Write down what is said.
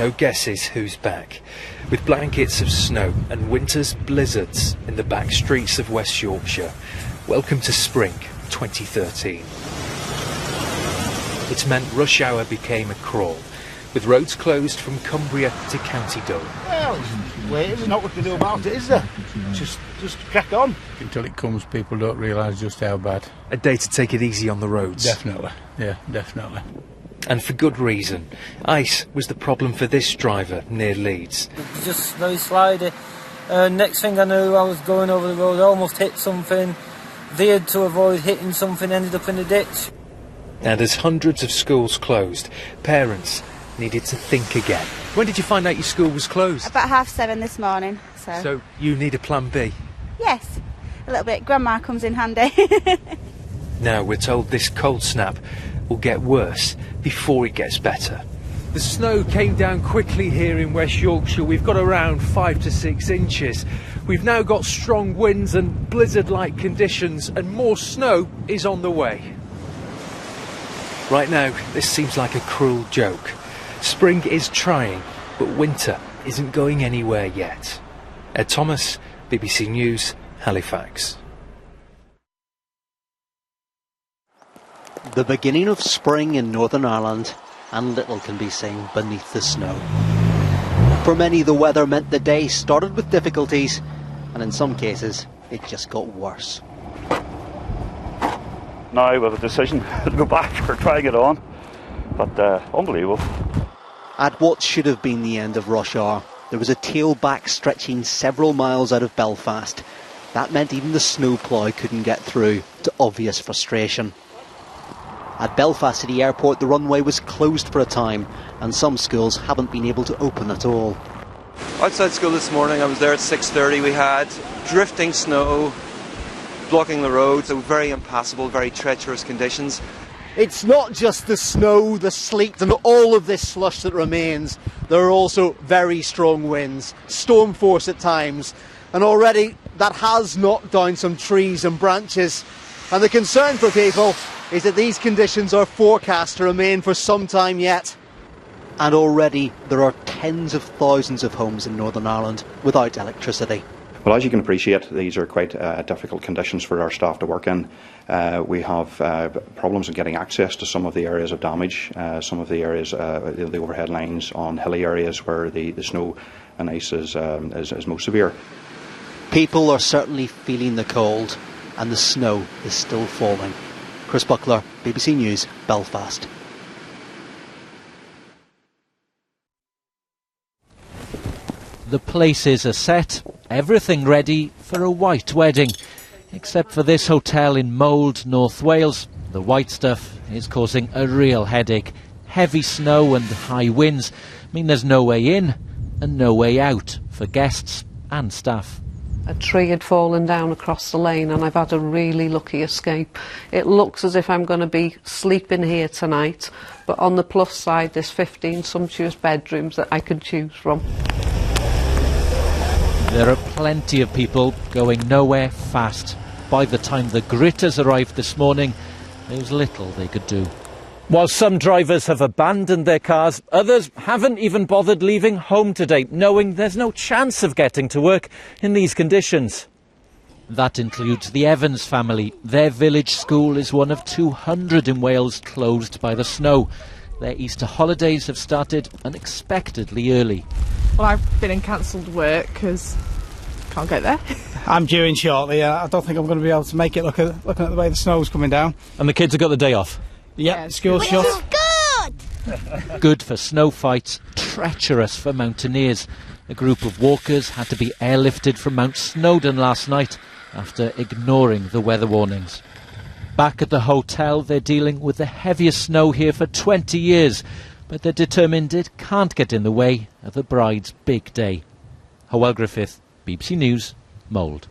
no guesses who's back. With blankets of snow and winter's blizzards in the back streets of West Yorkshire, welcome to spring 2013. It's meant rush hour became a crawl, with roads closed from Cumbria to County Durham. Well, there's not what to do about it, is there? Just crack on. Until it comes, people don't realise just how bad. A day to take it easy on the roads. Definitely, yeah, definitely. And for good reason. Ice was the problem for this driver near Leeds. Just very slidey. Next thing I knew, I was going over the road, I almost hit something, veered to avoid hitting something, ended up in the ditch. And as hundreds of schools closed, parents needed to think again. When did you find out your school was closed? About 7:30 this morning. So you need a plan B? Yes, a little bit. Grandma comes in handy. Now we're told this cold snap will get worse before it gets better. The snow came down quickly here in West Yorkshire. We've got around 5 to 6 inches. We've now got strong winds and blizzard-like conditions, and more snow is on the way. Right now, this seems like a cruel joke. Spring is trying, but winter isn't going anywhere yet. Ed Thomas, BBC News, Halifax. The beginning of spring in Northern Ireland, and little can be seen beneath the snow. For many, the weather meant the day started with difficulties, and in some cases, it just got worse. Now with a decision to go back or try and get on, but unbelievable. At what should have been the end of rush hour, there was a tailback stretching several miles out of Belfast. That meant even the snowplough couldn't get through, to obvious frustration. At Belfast City Airport, the runway was closed for a time, and some schools haven't been able to open at all. Outside school this morning, I was there at 6:30. We had drifting snow blocking the road, so very impassable, very treacherous conditions. It's not just the snow, the sleet and all of this slush that remains. There are also very strong winds, storm force at times, and already that has knocked down some trees and branches. And the concern for people is that these conditions are forecast to remain for some time yet. And already there are tens of thousands of homes in Northern Ireland without electricity. Well, as you can appreciate, these are quite difficult conditions for our staff to work in. We have problems in getting access to some of the areas of damage, some of the areas, the overhead lines on hilly areas where the snow and ice is most severe. People are certainly feeling the cold, and the snow is still falling. Chris Buckler, BBC News, Belfast. The places are set, everything ready for a white wedding. Except for this hotel in Mold, North Wales. The white stuff is causing a real headache. Heavy snow and high winds mean there's no way in and no way out for guests and staff. A tree had fallen down across the lane and I've had a really lucky escape. It looks as if I'm going to be sleeping here tonight, but on the plus side there's 15 sumptuous bedrooms that I could choose from. There are plenty of people going nowhere fast. By the time the gritters arrived this morning, there was little they could do. While some drivers have abandoned their cars, others haven't even bothered leaving home today, knowing there's no chance of getting to work in these conditions. That includes the Evans family. Their village school is one of 200 in Wales closed by the snow. Their Easter holidays have started unexpectedly early. Well, I've been in cancelled work because I can't get there. I'm due in shortly. I don't think I'm going to be able to make it looking at the way the snow's coming down. And the kids have got the day off? Yeah, school's shut. Good! Good for snow fights, treacherous for mountaineers. A group of walkers had to be airlifted from Mount Snowdon last night after ignoring the weather warnings. Back at the hotel, they're dealing with the heaviest snow here for 20 years, but they're determined it can't get in the way of the bride's big day. Hywel Griffith, BBC News, Mold.